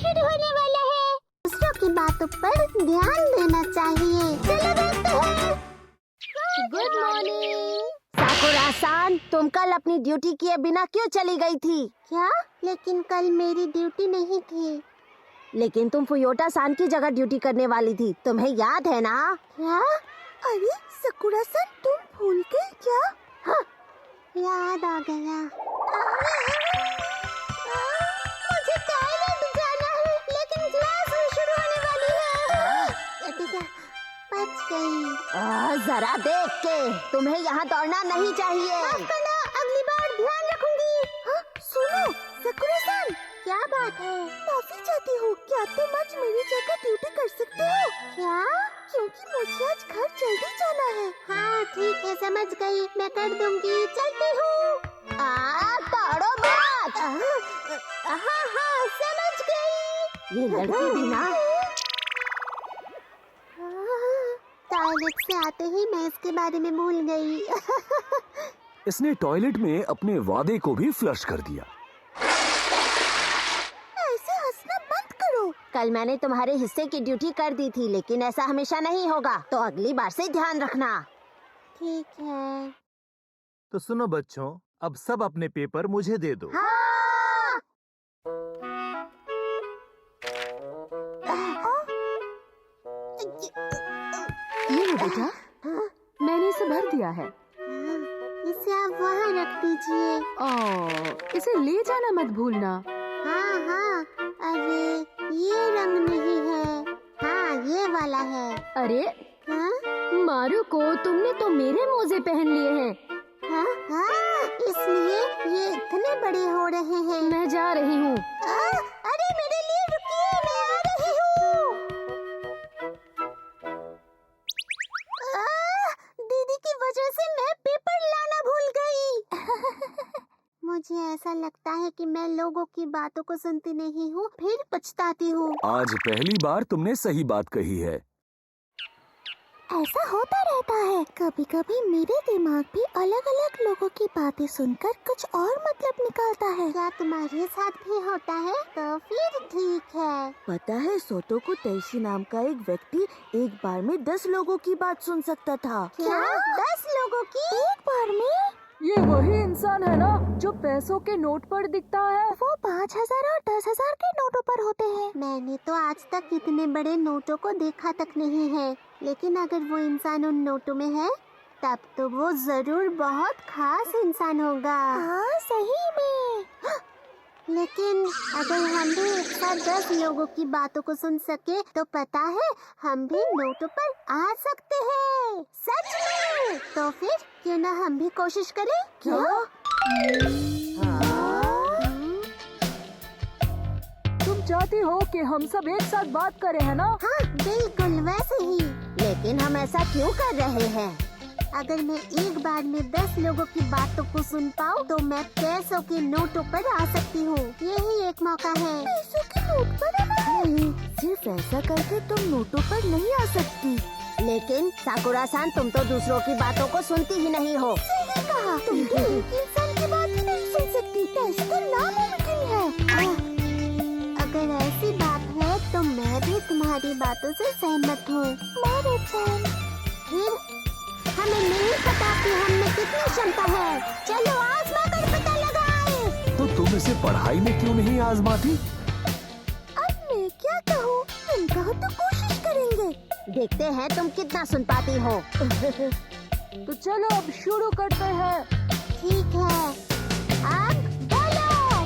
शुरू होने वाला है। दूसरों की बातों पर ध्यान देना चाहिए। चलो देखते हैं। Good morning. साकुरा-सान, तुम कल अपनी ड्यूटी किए बिना क्यों चली गई थी? क्या? लेकिन कल मेरी ड्यूटी नहीं थी। लेकिन तुम फुयोटा-सान की जगह ड्यूटी करने वाली थी, तुम्हें याद है ना? क्या? अरे साकुरा-सान, तुम भूल गई क्या? हाँ, याद आ गया। मुझे टॉयलेट जाना है, लेकिन क्लास शुरू होने वाली है। बच गई। जरा देख के, तुम्हें यहाँ दौड़ना नहीं चाहिए। माफ करना, अगली बार ध्यान रखूंगी। हाँ, सुनो साकुरा-सान, क्या बात है? माफी चाहती हूँ, क्या तुम आज मेरी जगह ड्यूटी कर सकते हो? क्या? क्योंकि मुझे आज घर जल्दी जाना है। हाँ ठीक है, समझ गई, मैं कर दूंगी। चलती हूँ। दौड़ो मत। हाँ हाँ, समझ गई। ये लड़की भी ना। टॉयलेट से आते ही मैं इसके बारे में भूल गई। इसने टॉयलेट में अपने वादे को भी फ्लश कर दिया। ऐसे हंसना बंद करो। कल मैंने तुम्हारे हिस्से की ड्यूटी कर दी थी, लेकिन ऐसा हमेशा नहीं होगा, तो अगली बार से ध्यान रखना। ठीक है। तो सुनो बच्चों, अब सब अपने पेपर मुझे दे दो। हाँ। ये लो बेटा, मैंने इसे भर दिया है। इसे आप वहाँ रख दीजिए। इसे ले जाना मत भूलना। हाँ हाँ, अरे ये रंग नहीं है। हाँ, ये वाला है। अरे हाँ मारू को, तुमने तो मेरे मोजे पहन लिए हैं। हाँ हाँ, इसलिए ये इतने बड़े हो रहे हैं। मैं जा रही हूँ। अरे मेरे लिए रुकिए, मैं आ रही हूँ। दीदी की वजह से मैं पेपर लाना भूल गई। मुझे ऐसा लगता है कि मैं लोगों की बातों को सुनती नहीं हूँ, फिर पछताती हूँ। आज पहली बार तुमने सही बात कही है। ऐसा होता रहता है। कभी कभी मेरे दिमाग भी अलग अलग लोगों की बातें सुनकर कुछ और मतलब निकालता है। क्या तुम्हारे साथ भी होता है? तो फिर ठीक है। पता है, सोटोकू तैशी नाम का एक व्यक्ति एक बार में 10 लोगों की बात सुन सकता था। क्या? 10 लोगों की एक बार में? ये वही इंसान है ना जो पैसों के नोट पर दिखता है? वो 5,000 और 10,000 के नोटों पर होते हैं। मैंने तो आज तक इतने बड़े नोटों को देखा तक नहीं है, लेकिन अगर वो इंसान उन नोटों में है, तब तो वो जरूर बहुत खास इंसान होगा। हाँ, सही में। लेकिन अगर हम भी एक साथ 10 लोगों की बातों को सुन सके, तो पता है हम भी नोटों पर आ सकते हैं। सच में? तो फिर क्यों ना हम भी कोशिश करें? क्या? तुम चाहती हो कि हम सब एक साथ बात करें, है ना? हाँ बिल्कुल वैसे ही। लेकिन हम ऐसा क्यों कर रहे हैं? अगर मैं एक बार में 10 लोगों की बातों को सुन पाऊँ, तो मैं पैसों के नोटों पर आ सकती हूँ। यही एक मौका है। पैसों के नोट पर आना? नहीं, सिर्फ ऐसा करके तुम नोटों पर नहीं आ सकती। लेकिन साकुरा-सान, तुम तो दूसरों की बातों को सुनती ही नहीं हो। सही कहा। तुम तो एक इंसान की बात ही नहीं सुन सकती। कैसे तो नामुमकिन है। अगर ऐसी बात है, तो मैं भी तुम्हारी बातों से सहमत हूँ। फिर हमें नहीं पता कि हम में कितनी क्षमता है। चलो आजमा कर पता लगाएं। तो तुम इसे पढ़ाई में क्यों नहीं आजमाती? अब मैं क्या कहूँ? तुम कहो तो कोशिश करेंगे। देखते हैं तुम कितना सुन पाती हो। तो चलो अब शुरू करते हैं। ठीक है, अब बोलो।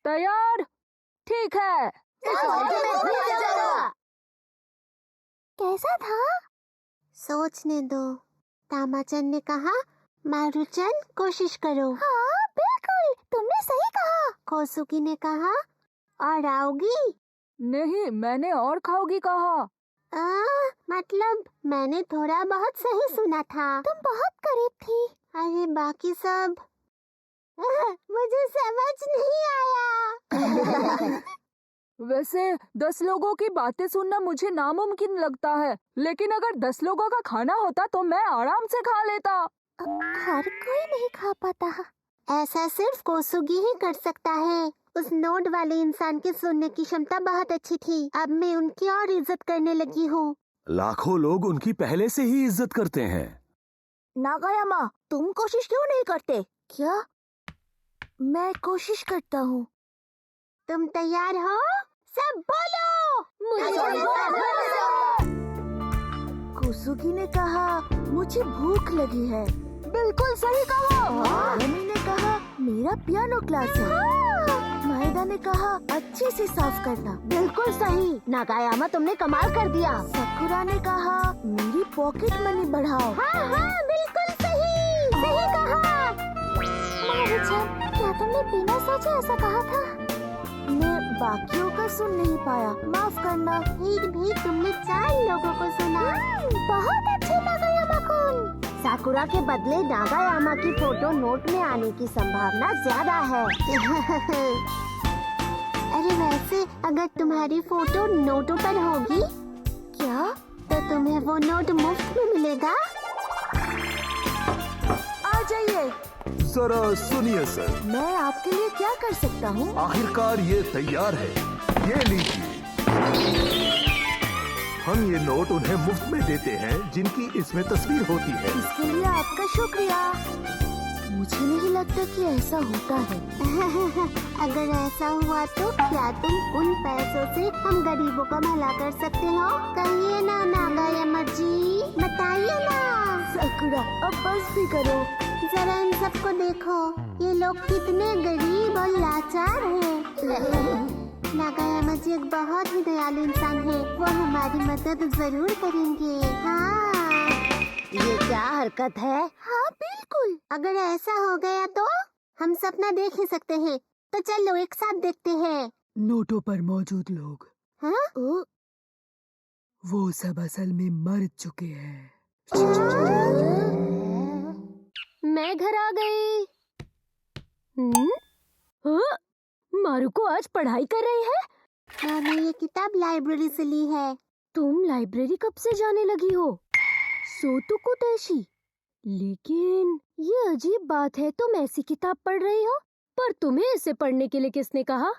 तैयार? ठीक है। कैसा था? सोचने दो। तामाचन ने कहा, मारुचन कोशिश करो। हाँ बिल्कुल, तुमने सही कहा। कोसुकी ने कहा, और आओगी? नहीं, मैंने और खाओगी कहा। मतलब मैंने थोड़ा बहुत सही सुना था। तुम बहुत करीब थी। अरे बाकी सब मुझे समझ नहीं आया। वैसे 10 लोगों की बातें सुनना मुझे नामुमकिन लगता है, लेकिन अगर 10 लोगों का खाना होता तो मैं आराम से खा लेता। हर कोई नहीं खा पाता। ऐसा सिर्फ कोसुगी ही कर सकता है। उस नोट वाले इंसान की सुनने की क्षमता बहुत अच्छी थी। अब मैं उनकी और इज्जत करने लगी हूँ। लाखों लोग उनकी पहले से ही इज्जत करते हैं। नागायामा, तुम कोशिश क्यों नहीं करते? क्या? मैं कोशिश करता हूँ। तुम तैयार हो? सब बोलो। कोसुगी ने कहा मुझे भूख लगी है। बिल्कुल सही कहा। रमी ने कहा मेरा पियानो क्लास है। माहिदा ने कहा अच्छे से साफ करना। बिल्कुल सही। नागायामा, तुमने कमाल कर दिया। साकुरा ने कहा मेरी पॉकेट मनी बढ़ाओ। हाँ हाँ, बिल्कुल सही। सही कहा। मारुचन, क्या तुमने बिना सोचे ऐसा कहा था? मैं बाकियों का सुन नहीं पाया, माफ करना। फिर भी तुमने 4 लोगों को सुना। बहुत अच्छे नागायामा-कुन। साकुरा के बदले नागायामा की फोटो नोट में आने की संभावना ज्यादा है। अरे वैसे अगर तुम्हारी फोटो नोटों पर होगी क्या? तो तुम्हें वो नोट मुफ्त में मिलेगा। आ जाइए। जरा सुनिए सर, मैं आपके लिए क्या कर सकता हूँ? आखिरकार ये तैयार है, ये लीजिए। हम ये नोट उन्हें मुफ्त में देते हैं जिनकी इसमें तस्वीर होती है। इसके लिए आपका शुक्रिया। मुझे नहीं लगता कि ऐसा होता है। अगर ऐसा हुआ तो क्या तुम उन पैसों से हम गरीबों का भला कर सकते हो? कहिए ना नागायामा जी, बताइए ना। साकुरा, अब बस भी करो। जरा इन सबको देखो, ये लोग कितने गरीब और लाचार हैं। नागायामा जी एक बहुत ही दयालु इंसान है। वो हमारी मदद जरूर करेंगे। हाँ, ये क्या हरकत है? हाँ बिल्कुल। अगर ऐसा हो गया तो हम सपना देख ही सकते हैं। तो चलो एक साथ देखते हैं। नोटों पर मौजूद लोग, हाँ? वो सब असल में मर चुके हैं। मैं घर आ गई। हाँ? मारुको आज पढ़ाई कर रही है? मैंने ये किताब लाइब्रेरी से ली है। तुम लाइब्रेरी कब से जाने लगी हो? सोतुको तैशी। लेकिन ये अजीब बात है, तुम ऐसी किताब पढ़ रही हो, पर तुम्हें इसे पढ़ने के लिए किसने कहा?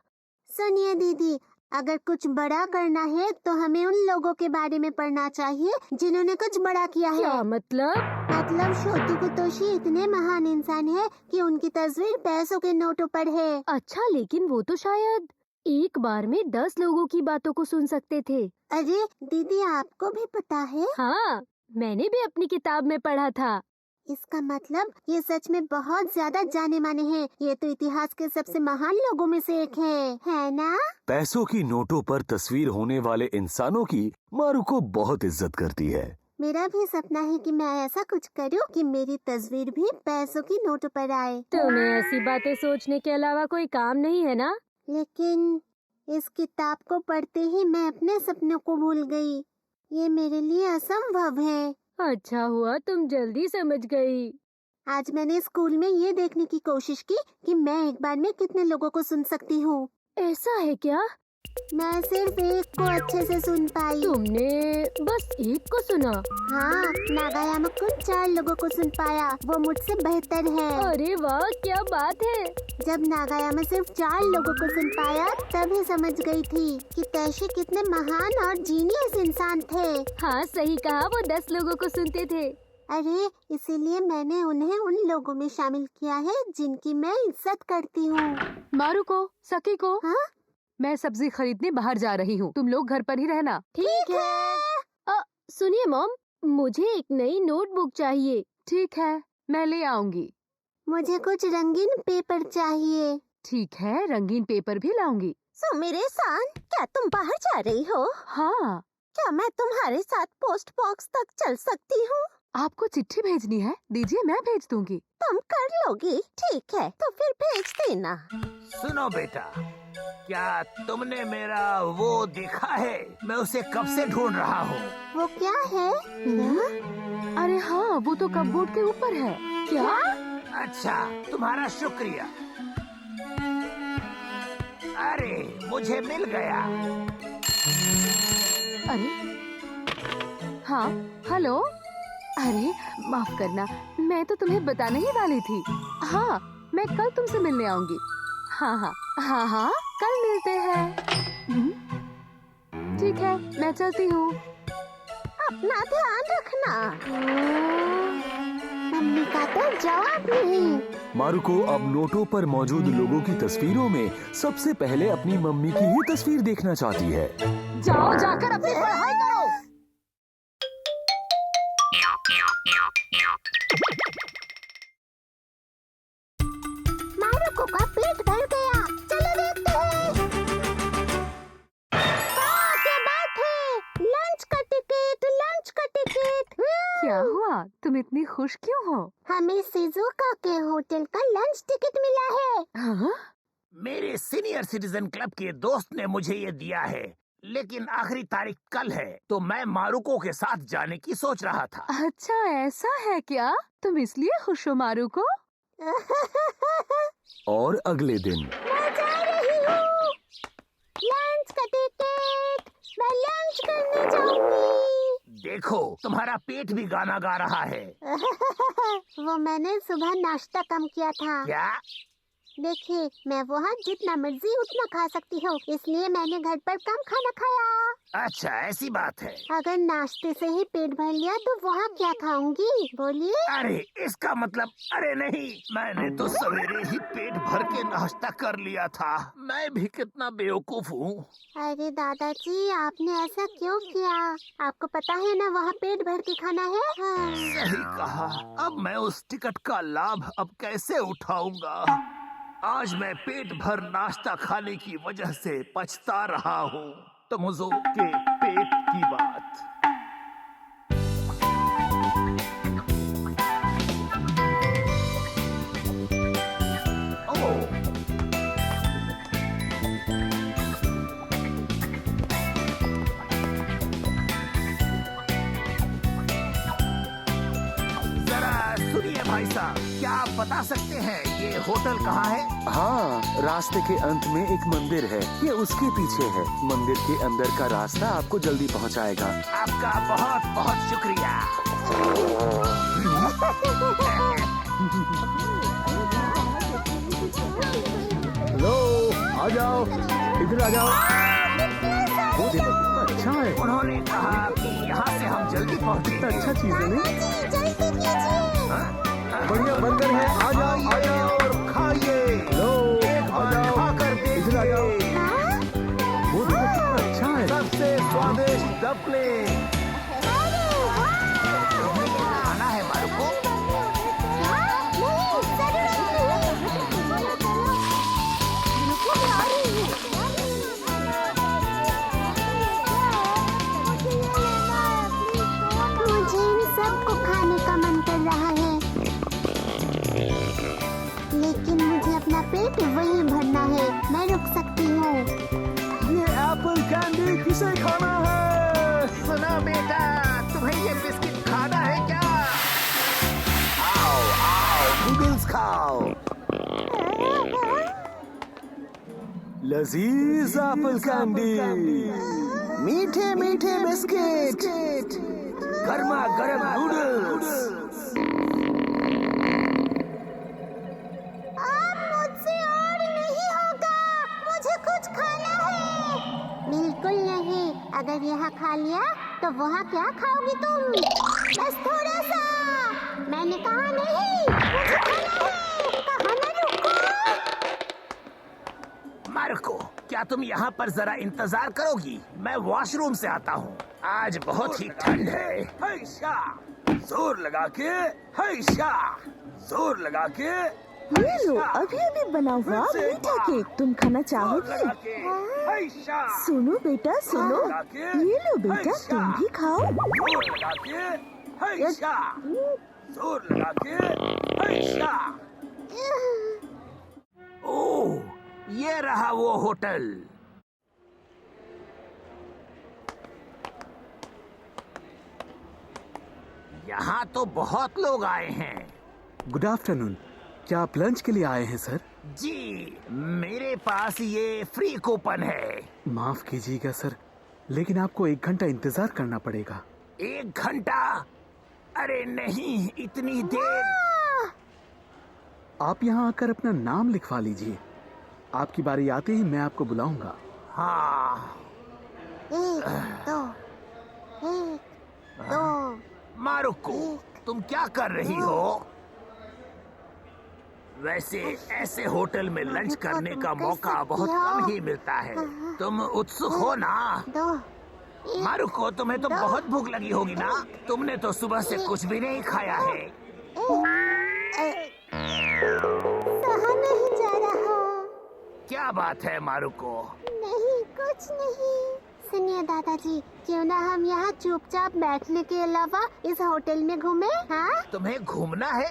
सुनिए दीदी, अगर कुछ बड़ा करना है तो हमें उन लोगों के बारे में पढ़ना चाहिए जिन्होंने कुछ बड़ा किया है। क्या मतलब? मतलब शोतुको तोशी इतने महान इंसान है कि उनकी तस्वीर पैसों के नोटों पर है। अच्छा, लेकिन वो तो शायद एक बार में 10 लोगों की बातों को सुन सकते थे। अरे दीदी, आपको भी पता है? हाँ, मैंने भी अपनी किताब में पढ़ा था। इसका मतलब ये सच में बहुत ज्यादा जाने माने हैं। ये तो इतिहास के सबसे महान लोगों में से एक है ना? पैसों की नोटों पर तस्वीर होने वाले इंसानों की मारुको बहुत इज्जत करती है। मेरा भी सपना है कि मैं ऐसा कुछ करूं कि मेरी तस्वीर भी पैसों की नोटों पर आए। तुम्हें ऐसी बातें सोचने के अलावा कोई काम नहीं है ना? लेकिन इस किताब को पढ़ते ही मैं अपने सपनों को भूल गई। ये मेरे लिए असंभव है। अच्छा हुआ तुम जल्दी समझ गई। आज मैंने स्कूल में ये देखने की कोशिश की कि मैं एक बार में कितने लोगों को सुन सकती हूँ। ऐसा है क्या? मैं सिर्फ एक को अच्छे से सुन पाई। तुमने बस एक को सुना? हाँ, नागायामा कुल 4 लोगों को सुन पाया। वो मुझसे बेहतर है। अरे वाह, क्या बात है। जब नागायामा सिर्फ 4 लोगों को सुन पाया तभी समझ गई थी कि तैशी कितने महान और जीनियस इंसान थे। हाँ सही कहा, वो 10 लोगों को सुनते थे। अरे इसीलिए मैंने उन्हें उन लोगों में शामिल किया है जिनकी मैं इज्जत करती हूँ। मारुको, सकीको, हाँ? मैं सब्जी खरीदने बाहर जा रही हूँ। तुम लोग घर पर ही रहना। ठीक है। सुनिए मॉम, मुझे एक नई नोटबुक चाहिए। ठीक है, मैं ले आऊंगी। मुझे कुछ रंगीन पेपर चाहिए। ठीक है, रंगीन पेपर भी लाऊंगी। सुमिरे-सान, क्या तुम बाहर जा रही हो? हाँ। क्या मैं तुम्हारे साथ पोस्ट बॉक्स तक चल सकती हूँ? आपको चिट्ठी भेजनी है? दीजिए, मैं भेज दूंगी। तुम कर लोगी? ठीक है, तो फिर भेज देना। सुनो बेटा, क्या तुमने मेरा वो देखा है? मैं उसे कब से ढूंढ रहा हूँ। वो क्या है? अरे हाँ, वो तो कपबोर्ड के ऊपर है। क्या? अच्छा, तुम्हारा शुक्रिया। अरे मुझे मिल गया। अरे हाँ, हेलो। अरे माफ करना, मैं तो तुम्हें बताने ही वाली थी। हाँ, मैं कल तुमसे मिलने आऊंगी। हाँ, कल मिलते हैं। ठीक है, मैं चलती हूँ। अपना ध्यान रखना। मम्मी का तो जवाब नहीं। मारुको अब नोटों पर मौजूद लोगों की तस्वीरों में सबसे पहले अपनी मम्मी की ही तस्वीर देखना चाहती है। जाओ, जाकर अपनी पढ़ाई करो। मारुको का पेट भर गया। चलो देखते हैं। क्या बात है? लंच का टिकट, लंच का टिकट। क्या हुआ? तुम इतनी खुश क्यों हो? हमें शिजुओका के होटल का लंच टिकट मिला है। हाँ? मेरे सीनियर सिटीजन क्लब के दोस्त ने मुझे ये दिया है, लेकिन आखिरी तारीख कल है, तो मैं मारुको के साथ जाने की सोच रहा था। अच्छा, ऐसा है क्या? तुम इसलिए खुश हो मारुको? और अगले दिन मैं जा रही हूँ। लंच का टिकट। मैं लंच करने जाऊंगी। देखो, तुम्हारा पेट भी गाना गा रहा है। वो मैंने सुबह नाश्ता कम किया था। क्या? देखिए, मैं वहाँ जितना मर्जी उतना खा सकती हूँ, इसलिए मैंने घर पर कम खाना खाया। अच्छा, ऐसी बात है। अगर नाश्ते से ही पेट भर लिया तो वहाँ क्या खाऊंगी? बोलिए। अरे, इसका मतलब अरे नहीं, मैंने तो सवेरे ही पेट भर के नाश्ता कर लिया था। मैं भी कितना बेवकूफ हूँ। अरे दादाजी, आपने ऐसा क्यों किया? आपको पता है ना वहाँ पेट भर के खाना है। हाँ। सही कहा। अब मैं उस टिकट का लाभ अब कैसे उठाऊंगा? आज मैं पेट भर नाश्ता खाने की वजह से पछता रहा हूँ। तमुजो के पेट की बात। ओह, जरा सुनिए भाई साहब, क्या आप बता सकते हैं ये होटल कहाँ है? हाँ, रास्ते के अंत में एक मंदिर है, ये उसके पीछे है। मंदिर के अंदर का रास्ता आपको जल्दी पहुंचाएगा। आपका बहुत बहुत शुक्रिया। हेलो, आ जाओ, इधर आ जाओ। वो देखो कितना अच्छा है। उन्होंने कहा कि यहाँ से हम जल्दी पहुँचे। कितना अच्छा चीज है नहीं? दादाजी, जल्दी कीजिए। बढ़िया बर्गर है। आ जाओ, आ जाओ और खाइए। हेलो, आ जाओ, खाकर इधर आ जाओ। देखिए। हाँ? वो देखो कितना अच्छा है। सबसे स्वादिष्ट डम्पलिंग। अरे वाह! तुम्हें क्या खाना है मारुको? हाँ? नहीं, जरूरत नहीं। चलो, चलो। रुको, मैं आ रही हूँ। मुझे इन सबको खाने का मन कर रहा है, लेकिन मुझे अपना पेट वहीं भरना है। मैं रुक सकती हूँ। ये एप्पल कैंडी किसे खाना है? सुना बेटा, तुम्हें ये बिस्किट खाना है क्या? आओ, आओ, नूडल्स खाओ। लजीज एप्पल कैंडी, मीठे मीठे बिस्किट, गर्मा गर्म नूडल्स। अब मुझसे और नहीं होगा। मुझे कुछ खाना है। बिल्कुल नहीं। अगर यहाँ खा लिया तो वहाँ क्या खाओगी तुम? बस थोड़ा सा। मैंने कहा नहीं, मुझे खाना है। कहा ना रुको। मार्को, क्या तुम यहाँ पर जरा इंतजार करोगी? मैं वॉशरूम से आता हूँ। आज बहुत ही ठंड है। हैशा, जोर लगा के, हैशा, जोर लगा के। ये लो, अभी अभी बना हुआ मीठा केक। तुम खाना चाहोगी? हैशा, सुनो बेटा, सुनो। ये लो बेटा, तुम भी खाओ। जोर लगा के, हैशा, जोर लगा के, हैशा। ओह, ये रहा वो होटल। यहाँ तो बहुत लोग आए हैं। Good afternoon. क्या आप लंच के लिए आए हैं सर? जी, मेरे पास ये फ्री कूपन है। माफ कीजिएगा सर, लेकिन आपको 1 घंटा इंतजार करना पड़ेगा। 1 घंटा? अरे नहीं, इतनी देर। आप यहाँ आकर अपना नाम लिखवा लीजिए। आपकी बारी आते ही मैं आपको बुलाऊंगा। हाँ। 1 2 1 2। मारुको, तुम क्या कर रही हो? वैसे ऐसे होटल में लंच करने का मौका बहुत कम ही मिलता है। तुम उत्सुक हो ना? 2 मारुको, तुम्हें तो बहुत भूख लगी होगी ना? तुमने तो सुबह से कुछ भी नहीं खाया है। सहा नहीं जा रहा। क्या बात है मारुको? नहीं, कुछ नहीं। सुनिए दादाजी, क्यों ना हम यहाँ चुपचाप बैठने के अलावा इस होटल में घूमे? हाँ, तुम्हें घूमना है?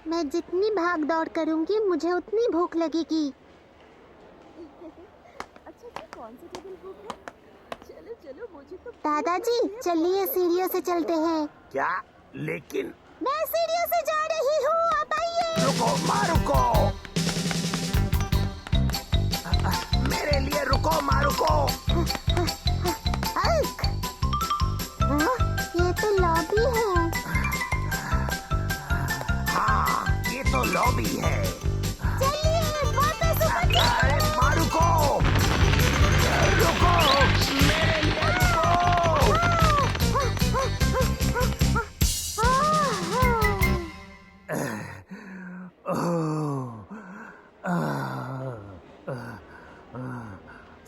मैं जितनी भाग दौड़ करूँगी मुझे उतनी भूख लगेगी। दादाजी, चलिए सीढ़ियों से चलते हैं। क्या? लेकिन मैं सीढ़ियों से जा रही हूँ, आप आइए। रुको मारुको, मेरे लिए रुको मारुको। हल्क, हाँ, ये तो लॉबी है। हाँ, ये तो लॉबी है। चलिए वापस ऊपर चढ़ो। अरे मारुको, रुको, मेरे लिए रुको।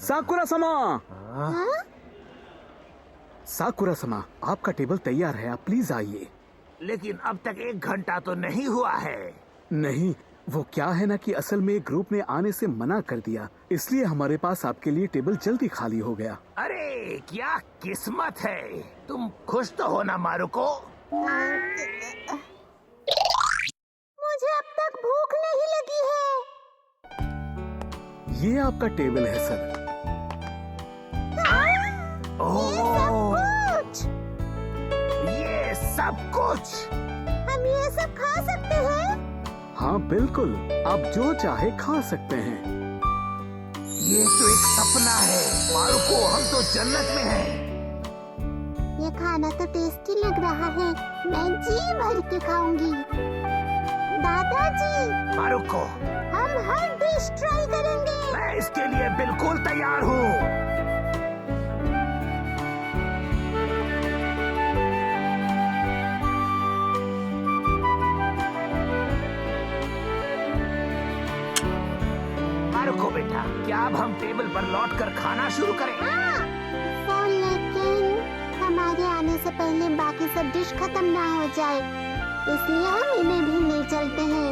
साकुरा समा, साकुरा समा, आपका टेबल तैयार है, आप प्लीज आइए। लेकिन अब तक 1 घंटा तो नहीं हुआ है। नहीं, वो क्या है ना कि असल में ग्रुप ने आने से मना कर दिया, इसलिए हमारे पास आपके लिए टेबल जल्दी खाली हो गया। अरे क्या किस्मत है। तुम खुश तो हो ना मारुको? मुझे अब तक भूख नहीं लगी है। ये आपका टेबल है सर। ओह, कुछ ये सब कुछ? हम ये सब खा सकते हैं? हाँ बिल्कुल, आप जो चाहे खा सकते हैं। ये तो एक सपना है मारुको, हम तो जन्नत में हैं। ये खाना तो टेस्टी लग रहा है, मैं जी भर के खाऊंगी। दादाजी, मारुको, हम हर डिश ट्राई करेंगे। मैं इसके लिए बिल्कुल तैयार हूँ। मारुको बेटा, क्या अब हम टेबल पर लौटकर खाना शुरू करें? हाँ, लेकिन हमारे आने से पहले बाकी सब डिश खत्म ना हो जाए, इसलिए हम इन्हें भी ले चलते हैं।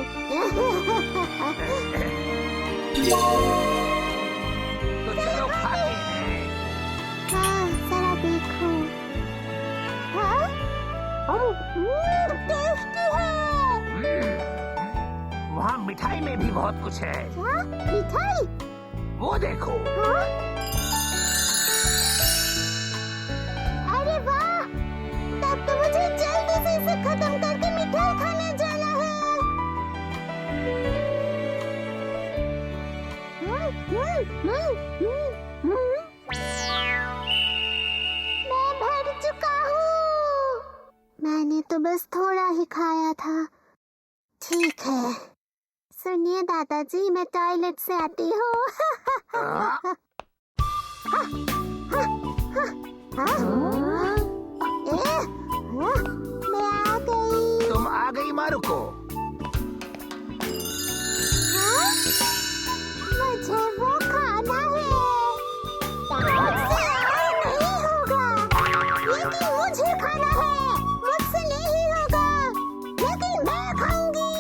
तो चलो खाते हैं। हाँ, जरा देखो। हाँ? टेस्टी है। वहाँ मिठाई में भी बहुत कुछ है। क्या? मिठाई? वो देखो। हाँ? अरे वाह! तब तो मुझे जल्दी से इसे खत्म करके मिठाई खाने जाना है। मैं भर चुका हूँ। मैंने तो बस थोड़ा ही खाया था। ठीक है। सुनिए दादाजी, मैं टॉयलेट से आती हूँ। मैं आ गई। तुम आ गई मारुको? हाँ? मुझे वो खाना है। मुझसे नहीं होगा, लेकिन मुझे खाना है। मुझसे नहीं होगा, लेकिन मैं खाऊंगी।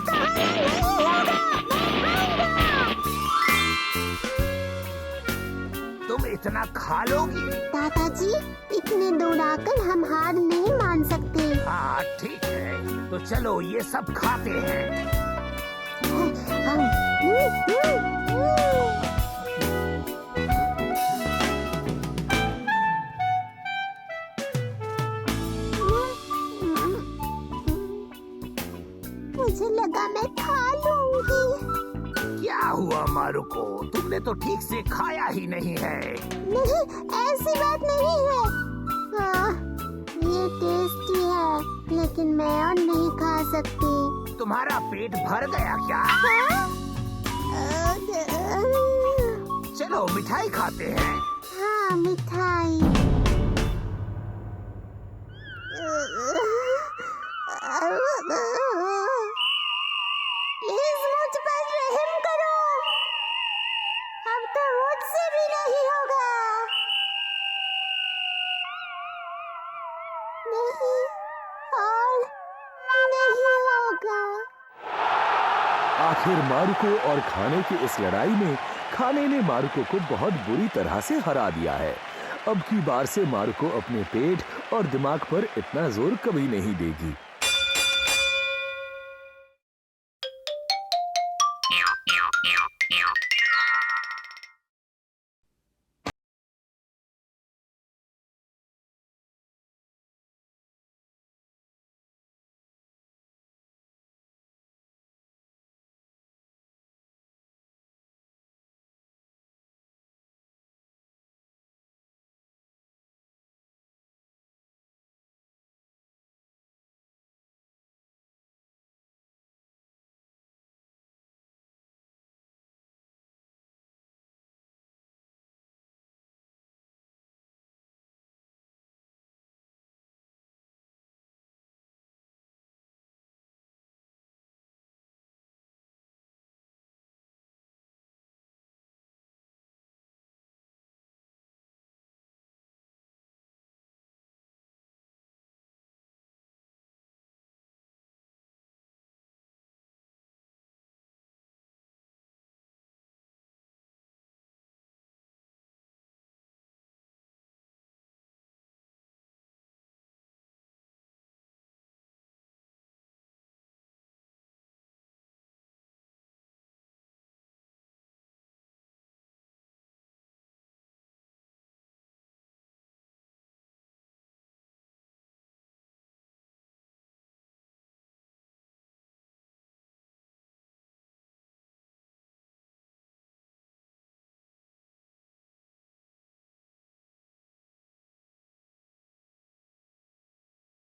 खाना नहीं होगा, मैं खाऊंगा। तुम इतना खा लोगी? दादाजी, इतने दूर आकर हम हार नहीं मान सकते। हाँ ठीक है, तो चलो ये सब खाते हैं। मुझे लगा मैं खा लूंगी। क्या हुआ मारुको, तुमने तो ठीक से खाया ही नहीं है। नहीं, ऐसी बात नहीं है। हाँ, ये टेस्टी है, लेकिन मैं और नहीं खा सकती। तुम्हारा पेट भर गया क्या? चलो मिठाई खाते हैं। हाँ, मिठाई। प्लीज मुझ पर रहम करो। अब तो मुझसे भी नहीं होगा। नहीं और नहीं होगा। आखिर मारुको और खाने की इस लड़ाई में खाने ने मारुको को बहुत बुरी तरह से हरा दिया है। अब की बार से मारुको अपने पेट और दिमाग पर इतना जोर कभी नहीं देगी।